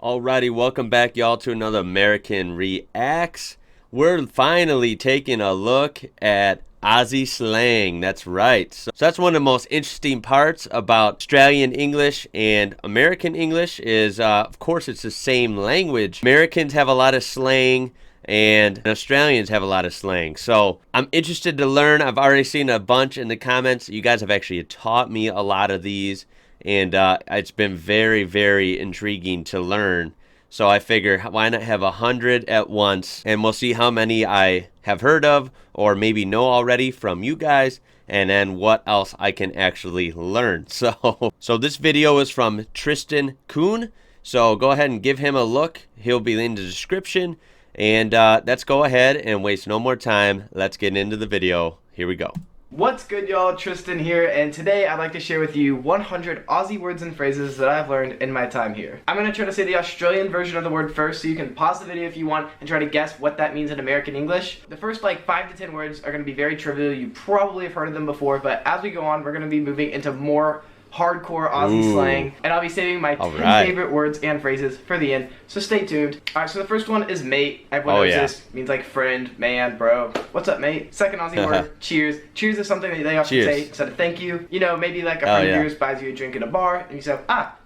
Alrighty, welcome back, y'all, to another American Reacts. We're finally taking a look at Aussie slang. That's right. So that's one of the most interesting parts about Australian English and American English is, of course, it's the same language. Americans have a lot of slang and Australians have a lot of slang. So I'm interested to learn. I've already seen a bunch in the comments. You guys have actually taught me a lot of these. And it's been very, very intriguing to learn. So I figure, why not have 100 at once? And we'll see how many I have heard of or maybe know already from you guys. And then what else I can actually learn. So this video is from Tristan Kuhn. So go ahead and give him a look. He'll be in the description. And let's go ahead and waste no more time. Let's get into the video. Here we go. What's good, y'all? Tristan here, and today I'd like to share with you 100 Aussie words and phrases that I've learned in my time here. I'm going to try to say the Australian version of the word first, so you can pause the video if you want and try to guess what that means in American English. The first 5 to 10 words are going to be very trivial. You probably have heard of them before, but as we go on, we're going to be moving into more hardcore Aussie slang, and I'll be saving my 10 favorite words and phrases for the end, so stay tuned. Alright, so the first one is mate. Everyone knows this. Means like friend, man, bro. What's up, mate? Second Aussie word, cheers. Cheers is something that they often say instead of thank you. You know, maybe like a friend of yours buys you a drink at a bar, and you say,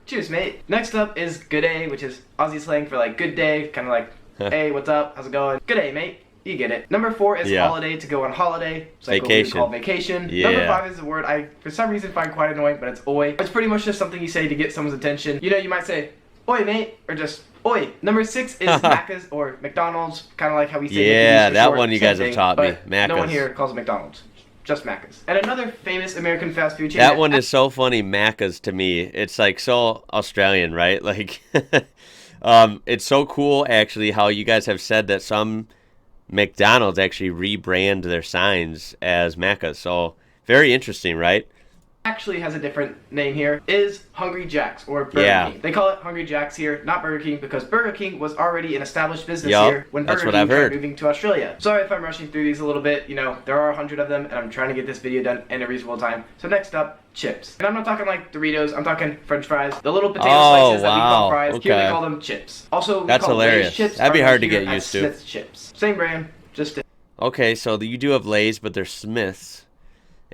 cheers, mate. Next up is good day, which is Aussie slang for like good day, kind of like, hey, what's up, how's it going? Good day, mate. You get it. Number 4 is holiday, to go on holiday. It's like vacation. Called vacation. Number 5 is a word I, for some reason, find quite annoying, but it's oi. It's pretty much just something you say to get someone's attention. You know, you might say, oi, mate, or just, oi. Number 6 is Macca's or McDonald's, kind of like how we say that short, one you guys have taught me. Macca's. No one here calls it McDonald's. Just Macca's. And another famous American fast food chain. That one is so funny, Macca's, to me. It's like so Australian, right? Like, it's so cool, actually, how you guys have said that some McDonald's actually rebrand their signs as Macca's. So very interesting, right? Actually has a different name here, is Hungry Jack's or Burger King. They call it Hungry Jack's here, not Burger King, because Burger King was already an established business here when Burger King started moving to Australia. Sorry if I'm rushing through these a little bit. You know, there are 100 of them, and I'm trying to get this video done in a reasonable time. So next up, chips. And I'm not talking like Doritos, I'm talking French fries. The little potato slices that we call fries, here we call them chips. Also, we call hilarious. Lay's chips. That'd be hard to get used to. Smith's chips. Same brand, just different. Okay, so you do have Lay's, but they're Smith's.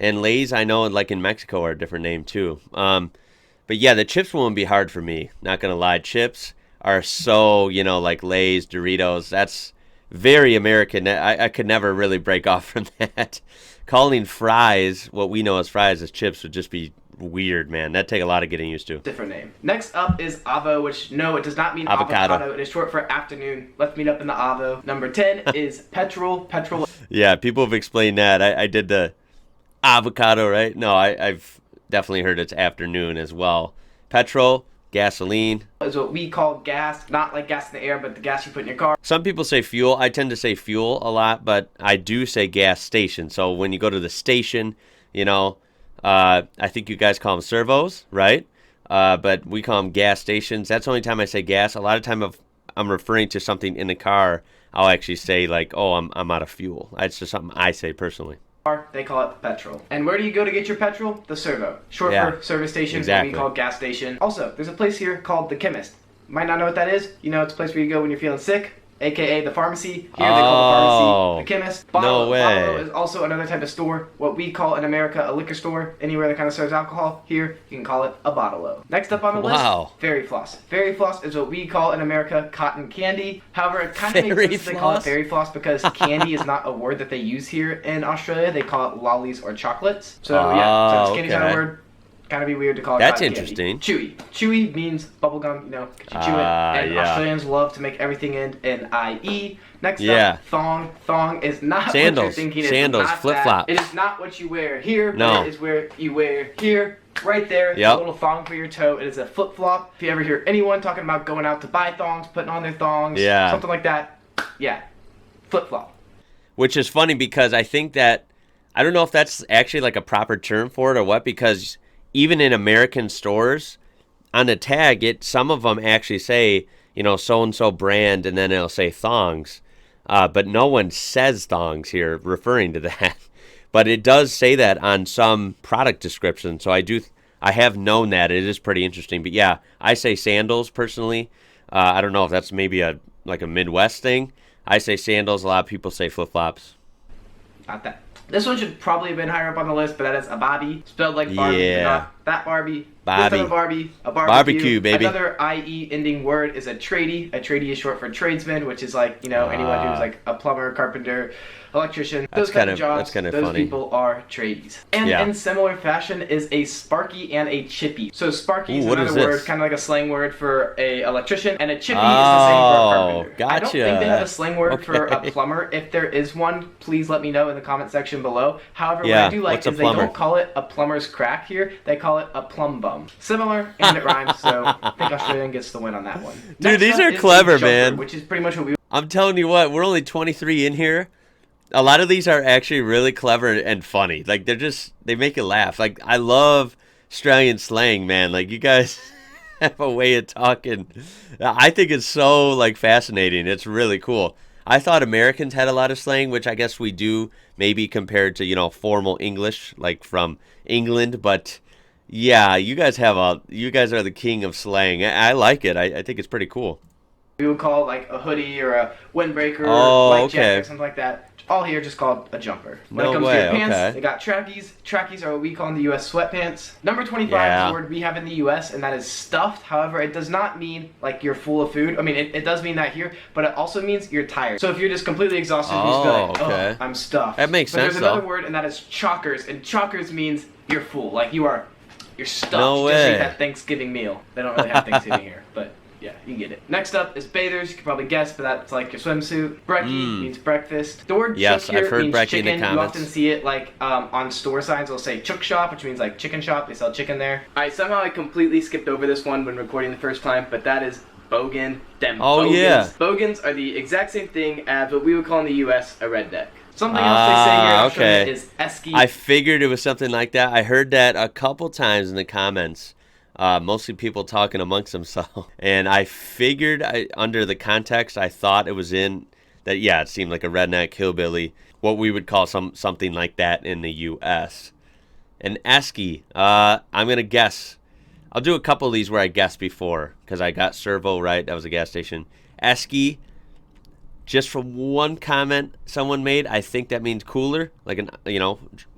And Lay's, I know, like in Mexico, are a different name too. But yeah, the chips won't be hard for me. Not gonna lie, chips are so, you know, like Lay's, Doritos. That's very American. I could never really break off from that. Calling fries, what we know as fries, as chips would just be weird, man. That'd take a lot of getting used to. Different name. Next up is avo, which no, it does not mean avocado. It is short for afternoon. Let's meet up in the avo. Number 10 is petrol. Petrol. Yeah, people have explained that. I did the avocado, right? No, I've definitely heard it's afternoon as well. Petrol, gasoline. Is what we call gas, not like gas in the air, but the gas you put in your car. Some people say fuel. I tend to say fuel a lot, but I do say gas station. So when you go to the station, you know, I think you guys call them servos, right? But we call them gas stations. That's the only time I say gas. A lot of time if I'm referring to something in the car, I'll actually say like, oh, I'm out of fuel. It's just something I say personally. They call it petrol. And where do you go to get your petrol? The servo. Short for service station, what we call gas station. Also, there's a place here called the chemist. Might not know what that is. You know, it's a place where you go when you're feeling sick, aka the pharmacy. Here they call the pharmacy the chemist. Bottle. No way. Bottle is also another type of store. What we call in America a liquor store. Anywhere that kind of serves alcohol. Here, you can call it a bottle-o. Next up on the list, fairy floss. Fairy floss is what we call in America cotton candy. However, it kind of makes sense they call it fairy floss because candy is not a word that they use here in Australia. They call it lollies or chocolates. So yeah, since candy's not a word, kind of be weird to call it. That's interesting. Chewy. Chewy means bubblegum, you know, because you chew it. And Australians love to make everything end in IE. Next up, thong. Thong is not what you're thinking. Sandals, flip-flops. It is not what you wear here, but it is where you wear here. Right there, a little thong for your toe. It is a flip-flop. If you ever hear anyone talking about going out to buy thongs, putting on their thongs, something like that, flip-flop. Which is funny because I think that, I don't know if that's actually like a proper term for it or what, because even in American stores, on the tag, some of them actually say, you know, so-and-so brand, and then it'll say thongs. But no one says thongs here referring to that. But it does say that on some product description. So I have known that. It is pretty interesting. But yeah, I say sandals personally. I don't know if that's maybe a like a Midwest thing. I say sandals. A lot of people say flip flops. Not that. This one should probably have been higher up on the list, but that is a bobby, spelled like Barbie, but Yeah. not that Barbie. Bobby. This type of Barbie, a Barbecue, baby. Another IE ending word is a tradie. A tradie is short for tradesman, which is like, you know, anyone who's like a plumber, carpenter, electrician. Those kind of jobs, that's kind of those funny. people are tradies. And in similar fashion is a sparky and a chippy. So sparky is another word, kind of like a slang word for a electrician, and a chippy is the same for a carpenter. Gotcha. I don't think they have a slang word for a plumber. If there is one, please let me know in the comment section below. However, what I do like is they don't call it a plumber's crack here. They call it a plum bum. Similar, and it rhymes, so I think Australian gets the win on that one. Dude, these are clever, jumper, man. Which is pretty much what we... I'm telling you what, we're only 23 in here. A lot of these are actually really clever and funny. Like, they make you laugh. Like, I love Australian slang, man. Like, you guys have a way of talking. I think it's so, like, fascinating. It's really cool. I thought Americans had a lot of slang, which I guess we do, maybe compared to, you know, formal English, like from England. But, yeah, you guys are the king of slang. I like it. I think it's pretty cool. We would call it like a hoodie or a windbreaker or white jacket or something like that. All here just called a jumper. When it comes to your pants, they got trackies. Trackies are what we call in the U.S. sweatpants. Number 25 is a word we have in the U.S., and that is stuffed. However, it does not mean like you're full of food. I mean, it does mean that here, but it also means you're tired. So if you're just completely exhausted, you just be like, oh, I'm stuffed. That makes sense, But there's another word, and that is chockers. And chockers means you're full. Like you're stuffed. No way. Just like that Thanksgiving meal. They don't really have Thanksgiving here, but... yeah, you get it. Next up is bathers. You can probably guess, but that's like your swimsuit. Brekkie means breakfast. The word chook here means chicken. You often see it like on store signs. They'll say chook shop, which means like chicken shop. They sell chicken there. Alright, somehow I completely skipped over this one when recording the first time, but that is bogan. Bogans. Yeah. Bogans are the exact same thing as what we would call in the U.S. a redneck. Something else they say here in Australia is esky. I figured it was something like that. I heard that a couple times in the comments. Mostly people talking amongst themselves. And I figured, under the context, I thought it was in that, yeah, it seemed like a redneck hillbilly, what we would call something like that in the U.S. And esky, I'm going to guess. I'll do a couple of these where I guessed before, because I got Servo right. That was a gas station. Esky, just from one comment someone made, I think that means cooler, like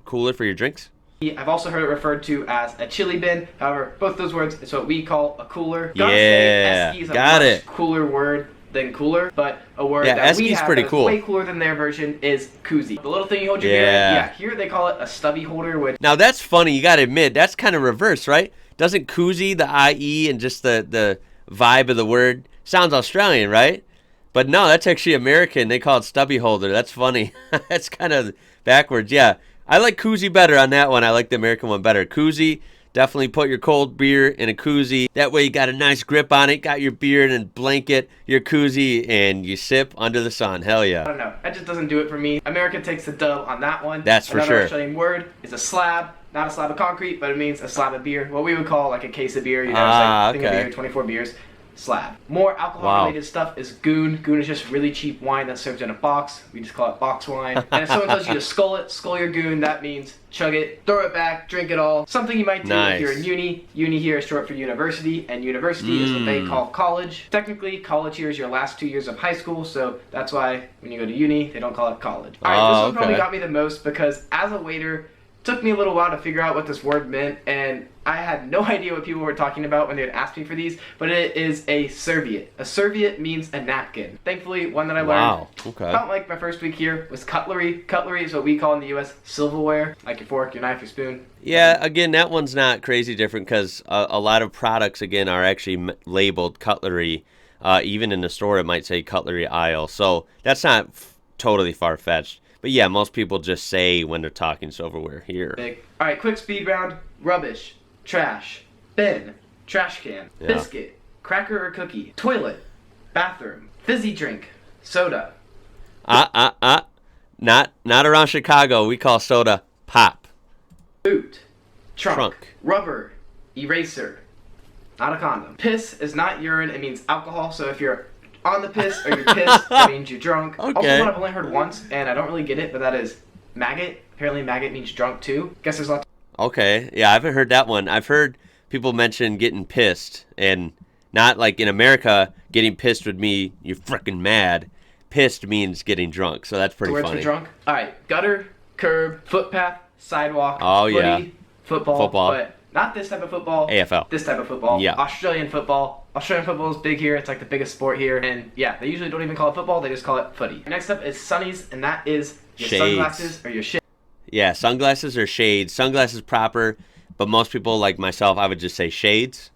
cooler for your drinks. I've also heard it referred to as a chili bin. However, both those words is what we call a cooler. Yeah, esky is a much cooler word than cooler, but a word that we have that is way cooler than their version is koozie. The little thing you hold your beer in, here they call it a stubby holder. Which now that's funny. You got to admit that's kind of reverse, right? Doesn't koozie, the IE and just the vibe of the word sounds Australian, right? But no, that's actually American. They call it stubby holder. That's funny. That's kind of backwards. Yeah. I like koozie better on that one. I like the American one better. Koozie, definitely put your cold beer in a koozie. That way you got a nice grip on it, got your beer in a blanket, your koozie, and you sip under the sun. Hell yeah. I don't know. That just doesn't do it for me. America takes the dub on that one. That's for sure. Another Australian word is a slab. Not a slab of concrete, but it means a slab of beer. What we would call like a case of beer. You know, it's like think of beer, 24 beers. Slab. More alcohol-related stuff is goon. Goon is just really cheap wine that's served in a box. We just call it box wine. And if someone tells you to skull your goon, that means chug it, throw it back, drink it all. Something you might do if you're in uni. Uni here is short for university, and university is what they call college. Technically, college here is your last 2 years of high school, so that's why when you go to uni, they don't call it college. Alright, this one probably got me the most because as a waiter, it took me a little while to figure out what this word meant, and I had no idea what people were talking about when they would ask me for these, but it is a serviette. A serviette means a napkin. Thankfully, one that I learned about like my first week here was cutlery. Cutlery is what we call in the U.S. silverware, like your fork, your knife, your spoon. Yeah, again, that one's not crazy different because a lot of products, again, are actually labeled cutlery. Even in the store, it might say cutlery aisle. So that's not totally far-fetched. But yeah, most people just say when they're talking silverware here. All right, quick speed round. Rubbish, trash, bin, trash can, biscuit, cracker or cookie, toilet, bathroom, fizzy drink, soda. Not around Chicago. We call soda pop. Boot, trunk, rubber, eraser, not a condom. Piss is not urine. It means alcohol. So if you're on the piss or you're pissed, that means you're drunk. Also one I've only heard once, and I don't really get it, but that is maggot. Apparently maggot means drunk too. Guess there's lots. Okay, yeah, I haven't heard that one. I've heard people mention getting pissed, and not like in America, getting pissed would be you're freaking mad. Pissed means getting drunk, so that's pretty Words funny. for drunk. All right, gutter, curb, footpath, sidewalk, Oh, footy, yeah. football, Football. but not this type of football. AFL. This type of football. Yeah. Australian football. Australian football is big here. It's like the biggest sport here. And yeah, they usually don't even call it football. They just call it footy. Next up is sunnies, and that is your Shades. sunglasses or your shit. Yeah, sunglasses or shades. Sunglasses proper, but most people like myself, I would just say shades.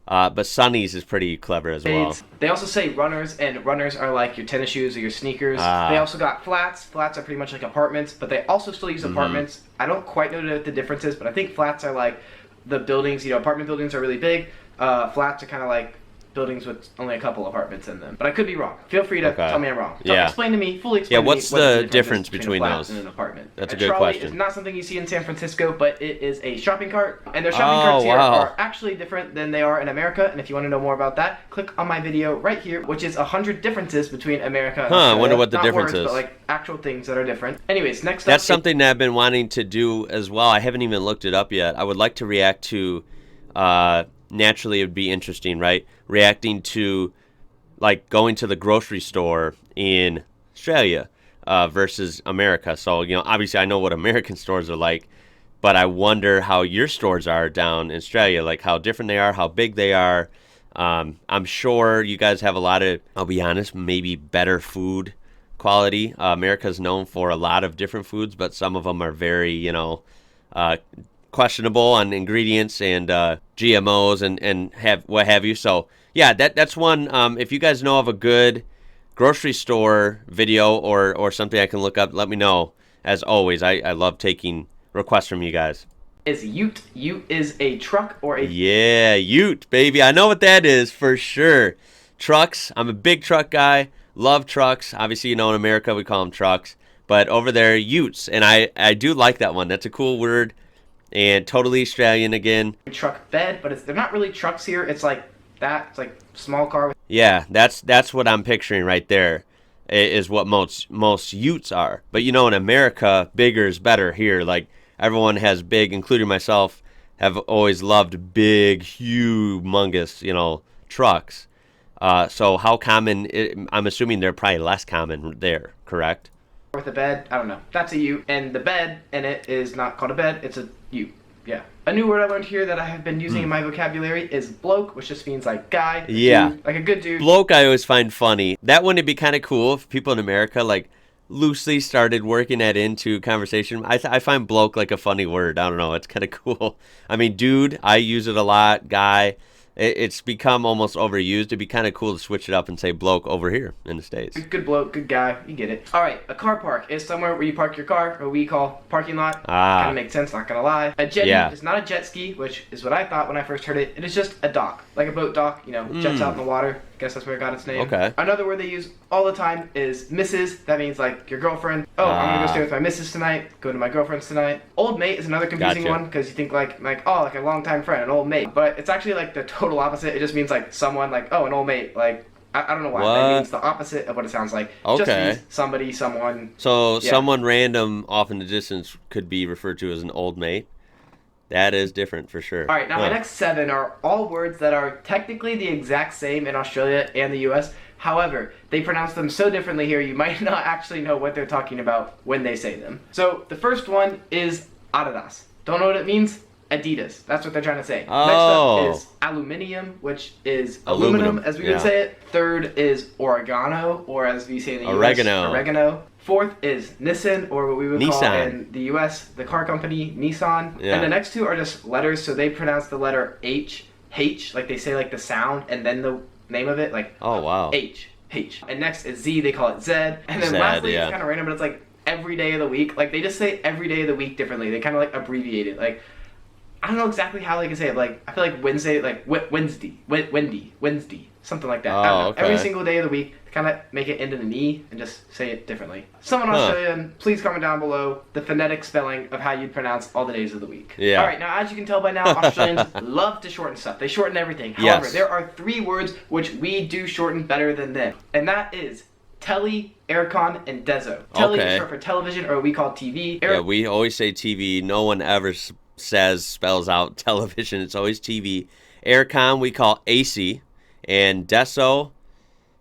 But sunnies is pretty clever as well. They also say runners, and runners are like your tennis shoes or your sneakers. They also got flats. Flats are pretty much like apartments, but they also still use apartments. I don't quite know what the difference is, but I think flats are like the buildings, apartment buildings are really big. Flats are kind of like buildings with only a couple apartments in them. But I could be wrong. Feel free to tell me I'm wrong. Yeah. Explain to me, fully explain to me. What's the difference between a flat those? and an apartment. That's a good good trolley question. Is not something you see in San Francisco, but it is a shopping cart. And their shopping carts here are actually different than they are in America. And if you want to know more about that, click on my video right here, which is 100 differences between America and Australia. I wonder what the not difference words, is. But like actual things that are different. Anyways, next up. That's something that I've been wanting to do as well. I haven't even looked it up yet. I would like to react to, naturally it would be interesting, right? Reacting to like going to the grocery store in Australia versus America. So, obviously I know what American stores are like, but I wonder how your stores are down in Australia, like how different they are, how big they are. I'm sure you guys have a lot of, I'll be honest, maybe better food quality. America's known for a lot of different foods, but some of them are very, questionable on ingredients and GMOs and have what have you. So yeah, that's one. If you guys know of a good grocery store video or something I can look up, let me know. As always, I love taking requests from you guys. Is ute. Ute is a truck or a... Yeah, ute, baby. I know what that is for sure. Trucks. I'm a big truck guy. Love trucks. Obviously, in America, we call them trucks. But over there, utes. And I do like that one. That's a cool word. And totally Australian again. Truck bed, but they're not really trucks here. It's like that. It's like small car. Yeah, that's what I'm picturing right there, is what most utes are. But in America, bigger is better here. Like everyone has big, including myself, have always loved big, humongous, trucks. So how common? I'm assuming they're probably less common there. Correct? With a bed, I don't know. That's a ute, and the bed in it is not called a bed. It's a ute. Yeah. A new word I learned here that I have been using in my vocabulary is bloke, which just means like guy. Yeah. Dude, like a good dude. Bloke I always find funny. That wouldn't be kind of cool if people in America like loosely started working that into conversation. I find bloke like a funny word. I don't know. It's kind of cool. I mean, dude, I use it a lot. Guy. It's become almost overused. It'd be kind of cool to switch it up and say bloke over here in the States. Good bloke, good guy, you get it. Alright, a car park is somewhere where you park your car, or we call parking lot. Kind of makes sense, not gonna lie. A jetty is not a jet ski, which is what I thought when I first heard it. It is just a dock, like a boat dock, jets out in the water. Guess that's where it got its name. Okay. Another word they use all the time is Mrs. That means like your girlfriend. Oh, I'm gonna go stay with my missus tonight. Go to my girlfriend's tonight. Old mate is another confusing one because you think like a longtime friend, an old mate. But it's actually like the total opposite. It just means like someone like an old mate. Like I don't know why. That means the opposite of what it sounds like. Okay. Just means somebody, someone. So someone random off in the distance could be referred to as an old mate. That is different for sure. All right, now my next 7 are all words that are technically the exact same in Australia and the US. However, they pronounce them so differently here, you might not actually know what they're talking about when they say them. So the first one is Adidas. Don't know what it means? Adidas. That's what they're trying to say. Oh. Next up is aluminium, which is aluminum as we would say it. Third is oregano, or as we say in the US, oregano. Fourth is Nissan, or what we would call in the US, the car company, Nissan. Yeah. And the next 2 are just letters, so they pronounce the letter H, like they say like the sound, and then the name of it, like H. And next is Z, they call it Zed. And then lastly, it's kind of random, but it's like every day of the week. Like they just say every day of the week differently. They kind of like abbreviate it. Like, I don't know exactly how they can say it. Like, I feel like Wednesday, like Wednesday, something like that. I don't know. Okay. Every single day of the week, kind of make it end in an E and just say it differently. Someone Australian, please comment down below the phonetic spelling of how you'd pronounce all the days of the week. Yeah. All right, now as you can tell by now, Australians love to shorten stuff. They shorten everything. However, there are 3 words which we do shorten better than them, and that is telly, aircon, and dezo. Telly is short for television, or we call TV. Yeah, we always say TV. No one ever spells out television. It's always TV. Aircon we call AC, and deso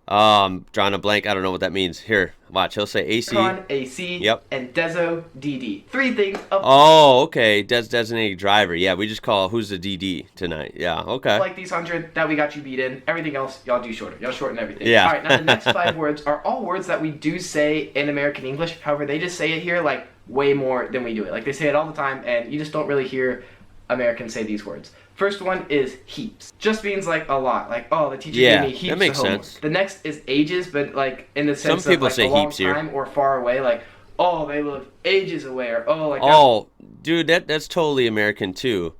Drawing a blank. I don't know what that means. Here, watch. He'll say AC. Con, AC, Yep. and Dezo, DD. Three things of Oh, okay. Designated driver. Yeah, we just call who's the DD tonight. Yeah, okay. like these 100 that we got you beat in. Everything else, y'all do shorter. Y'all shorten everything. Yeah. All right, now the next 5 words are all words that we do say in American English. However, they just say it here like way more than we do it. Like they say it all the time, and you just don't really hear Americans say these words. First one is heaps. Just means like a lot. Like, oh, the teacher Yeah, gave me heaps that makes of homework. sense. The next is ages, but like in the sense Some people of like say a long heaps here. time or far away. Like, oh, they live ages away, or oh, like Oh, dude, that's totally American too.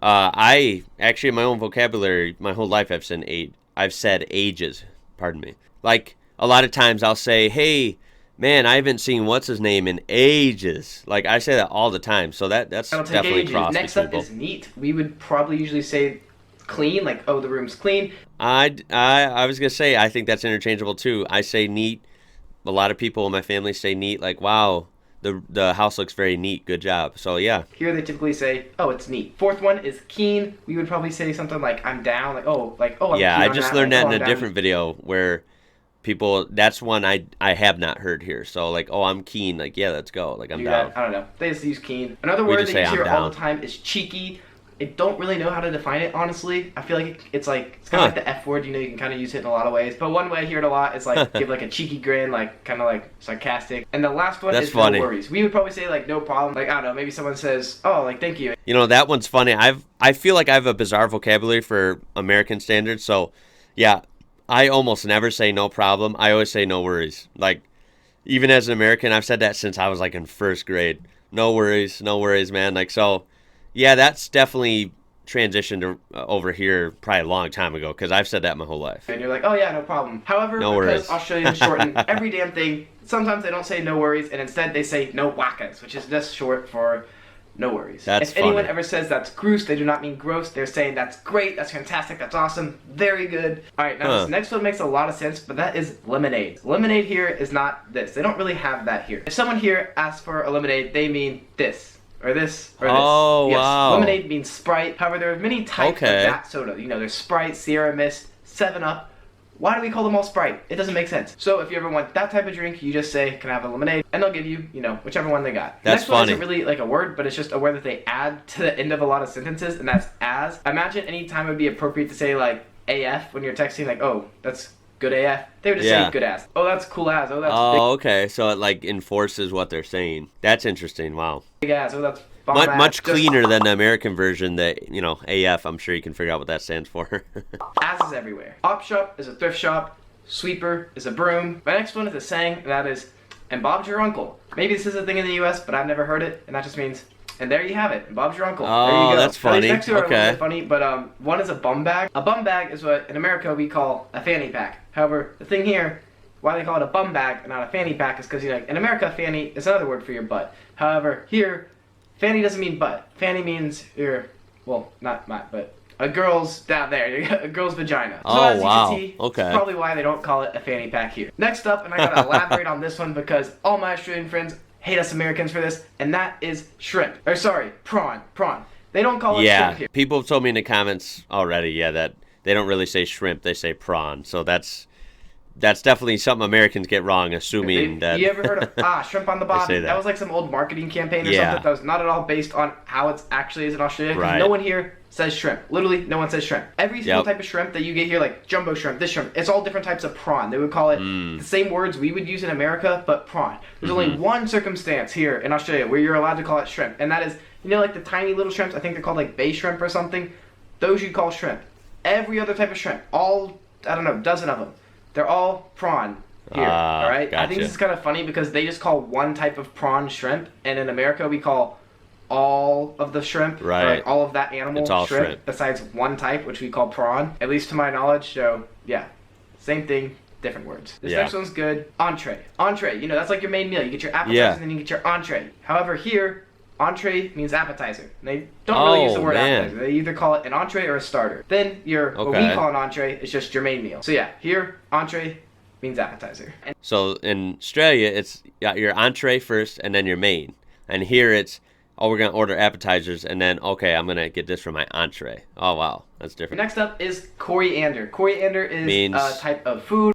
I actually in my own vocabulary, my whole life I've said ages. Pardon me. Like a lot of times I'll say, "Hey, man, I haven't seen what's his name in ages." Like I say that all the time. So that's that'll take definitely ages. cross Next between up people. is neat. We would probably usually say clean, like, oh, the room's clean. I was gonna say I think that's interchangeable too. I say neat. A lot of people in my family say neat. Like, wow, the house looks very neat. Good job. So yeah. Here they typically say, oh, it's neat. Fourth one is keen. We would probably say something like, I'm down, like, oh, I'm Yeah, keen I on just that. learned like, that oh, in I'm a down. different video where people. That's one I have not heard here. So like, oh, I'm keen. Like, yeah, let's go. Like, I'm Do down. that. I don't know. They just use keen. Another We word just that you say, hear "I'm all the down." time is cheeky. I don't really know how to define it, honestly. I feel like it's kind of like the F word. You know, you can kind of use it in a lot of ways. But one way I hear it a lot is like give like a cheeky grin, like kind of like sarcastic. And the last one That's is funny. no worries. We would probably say like no problem. Like I don't know, maybe someone says, oh, like thank you. You know, that one's funny. I feel like I have a bizarre vocabulary for American standards. So yeah, I almost never say no problem. I always say no worries. Like even as an American, I've said that since I was like in first grade. No worries, man. Like so. Yeah, that's definitely transitioned to, over here probably a long time ago because I've said that my whole life. And you're like, oh yeah, no problem. However, No because worries. Australians shorten every damn thing, sometimes they don't say no worries, and instead they say no wackas, which is just short for no worries. That's if anyone funny. ever says that's gross, they do not mean gross. They're saying that's great, that's fantastic, that's awesome, very good. All right, now this next one makes a lot of sense, but that is lemonade. Lemonade here is not this. They don't really have that here. If someone here asks for a lemonade, they mean this. Or this, or this. Oh, Yes, wow. lemonade means Sprite. However, there are many types of Okay. that soda. You know, there's Sprite, Sierra Mist, 7-Up. Why do we call them all Sprite? It doesn't make sense. So if you ever want that type of drink, you just say, can I have a lemonade? And they'll give you, whichever one they got. The That's next one funny. isn't really like a word, but it's just a word that they add to the end of a lot of sentences, and that's as. Imagine any time it would be appropriate to say like AF when you're texting, like, oh, that's good AF. They would just Yeah. say good ass. Oh, that's cool ass. Oh, that's Oh, okay. So it like enforces what they're saying. That's interesting. Wow. big ass. Oh, that's bomb ass. Much Just cleaner than the American version that, AF, I'm sure you can figure out what that stands for. ass is everywhere. Op shop is a thrift shop. Sweeper is a broom. My next one is a saying, and that is, and Bob's your uncle. Maybe this is a thing in the U.S., but I've never heard it, and that just means, and there you have it. And Bob's your uncle. There Oh, you go. that's Now, these funny. next two are a Okay. little bit funny, but one is a bum bag. A bum bag is what in America we call a fanny pack. However, the thing here, why they call it a bum bag and not a fanny pack is because in America, fanny is another word for your butt. However, here, fanny doesn't mean butt. Fanny means not my, but a girl's down there, a girl's vagina. So Oh, as you can wow. see, Okay. it's probably why they don't call it a fanny pack here. Next up, and I gotta elaborate on this one because all my Australian friends hate us Americans for this, and that is shrimp. Or sorry, prawn. They don't call it Yeah. shrimp here. People have told me in the comments already, that they don't really say shrimp, they say prawn. So that's definitely something Americans get wrong, assuming that. You ever heard of shrimp on the bottom? say That. that. was like some old marketing campaign or Yeah. something that was not at all based on how it actually is in Australia. 'Cause Right. no one here says shrimp. Literally, no one says shrimp. Every single Yep. type of shrimp that you get here, like jumbo shrimp, this shrimp, it's all different types of prawn. They would call it Mm. the same words we would use in America, but prawn. There's Mm-hmm. only one circumstance here in Australia where you're allowed to call it shrimp, and that is, like the tiny little shrimps, I think they're called like bay shrimp or something. Those you call shrimp. Every other type of shrimp, dozen of them, they're all prawn here, Ah, all right? I gotcha. think this is kind of funny because they just call one type of prawn shrimp, and in America we call all of the shrimp, or, Right. like, all of that animal It's all shrimp. besides one type, which we call prawn, at least to my knowledge. So yeah, same thing, different words. This Yeah. next one's good. Entree, that's like your main meal. You get your appetizer Yeah. and then you get your entree. However, here, entree means appetizer. And they don't really use the Oh, word man. appetizer. They either call it an entree or a starter. Then what we Okay. call an entree is just your main meal. So yeah, here, entree means appetizer. And So in Australia, it's got your entree first and then your main. And here it's, we're going to order appetizers and then, okay, I'm going to get this for my entree. Oh, wow. That's different. next up is coriander. Coriander is Means- a type of food.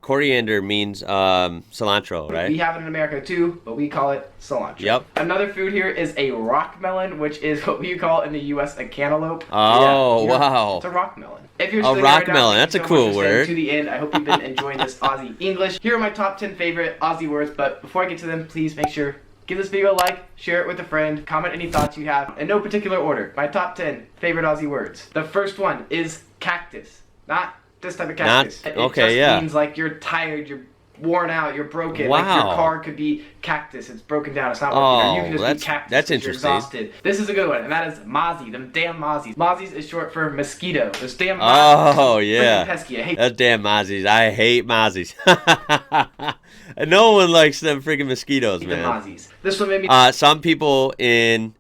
coriander means cilantro, right? We have it in America too, but we call it cilantro. Yep. Another food here is a rock melon, which is what we call in the U.S. a cantaloupe. Oh, Yeah, wow. It's a rock melon. If you're A still here rock right now, melon, thank that's you a so cool much for staying word. to the end. I hope you've been enjoying this Aussie English. Here are my top 10 favorite Aussie words, but before I get to them, please make sure give this video a like, share it with a friend, comment any thoughts you have, in no particular order. My top 10 favorite Aussie words. The first one is cactus. Not this type of cactus. It just means like you're tired, you're worn out, you're broken. Wow. Like your car could be cactus, it's broken down, it's not working. Or you can just be cactus. That's interesting. You're exhausted. This is a good one, and that is mozzie. Them damn mozzies. Mozzies is short for mosquito. Those damn mozzies. Oh, yeah. Pesky. I hate those damn mozzies. I hate mozzies. No one likes them freaking mosquitoes, man. Mozzies. This one made me. Some people in,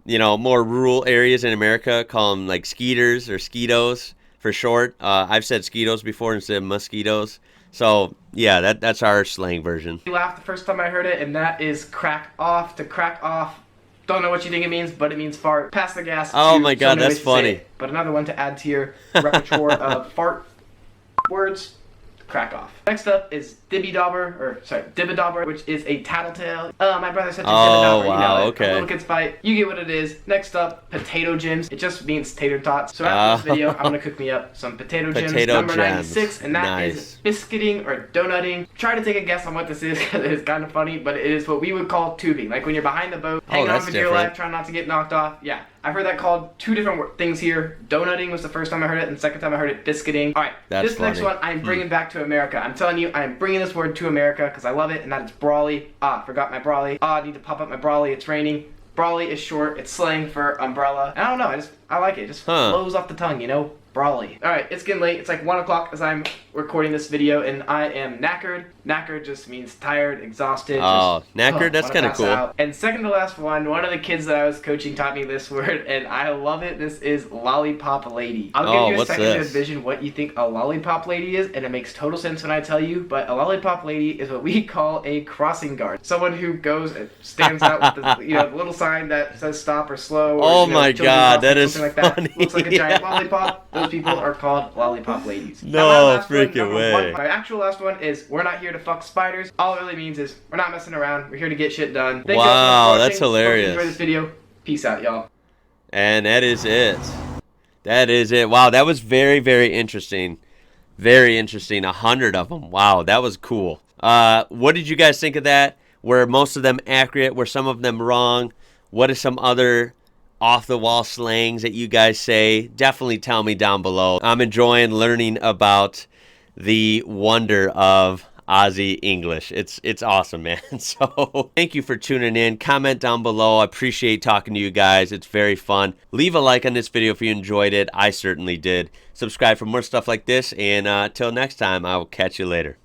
more rural areas in America call them like skeeters or skeetos for short. I've said skeetos before instead of mosquitoes. So, yeah, that's our slang version. I laughed the first time I heard it, and that is crack off. To crack off. Don't know what you think it means, but it means fart. Pass the gas. Oh my god, that's funny. But another one to add to your repertoire of fart words. Crack off. Next up is dibby-dobber, which is a tattletale. My brother said to dibby-dobber, wow, okay. Little kids fight. You get what it is. Next up, potato gems. It just means tater tots. So after this video, I'm gonna cook me up some potato gems. Number 96, and that is biscuiting or donutting. Try to take a guess on what this is, because it is kind of funny, but it is what we would call tubing. Like when you're behind the boat, hanging on for dear life, trying not to get knocked off. Yeah. I've heard that called two different things here. Donutting was the first time I heard it, and the second time I heard it, biscuiting. All right, this next one I'm bringing back to America. I'm telling you, I'm bringing this word to America because I love it, and that is brawly. Forgot my brawly. I need to pop up my brawly. It's raining. Brawly is short. It's slang for umbrella. I don't know. I like it. It just flows off the tongue, Brawly. Alright, it's getting late. It's like 1 o'clock as I'm recording this video, and I am knackered. Knackered just means tired, exhausted. Knackered? That's kind of cool. Out. And second to last one of the kids that I was coaching taught me this word, and I love it. This is lollipop lady. I'll give you a second to envision what you think a lollipop lady is, and it makes total sense when I tell you, but a lollipop lady is what we call a crossing guard. Someone who goes and stands out with the, the little sign that says stop or slow. Or, my god, that is like funny. That. Looks like a giant lollipop. Those people are called lollipop ladies. No freaking way. My actual last one is we're not here to fuck spiders. All it really means is we're not messing around. We're here to get shit done. Thank you all for watching. That's hilarious. Hope you enjoyed this video. Peace out, y'all. And that is it. That is it. Wow, that was very, very interesting. Very interesting. 100 of them. Wow, that was cool. What did you guys think of that? Were most of them accurate? Were some of them wrong? What are some other off-the-wall slangs that you guys say? Definitely tell me down below. I'm enjoying learning about the wonder of Aussie English. It's awesome, man. So thank you for tuning in. Comment down below. I appreciate talking to you guys. It's very fun. Leave a like on this video if you enjoyed it. I certainly did. Subscribe for more stuff like this, and till next time, I will catch you later.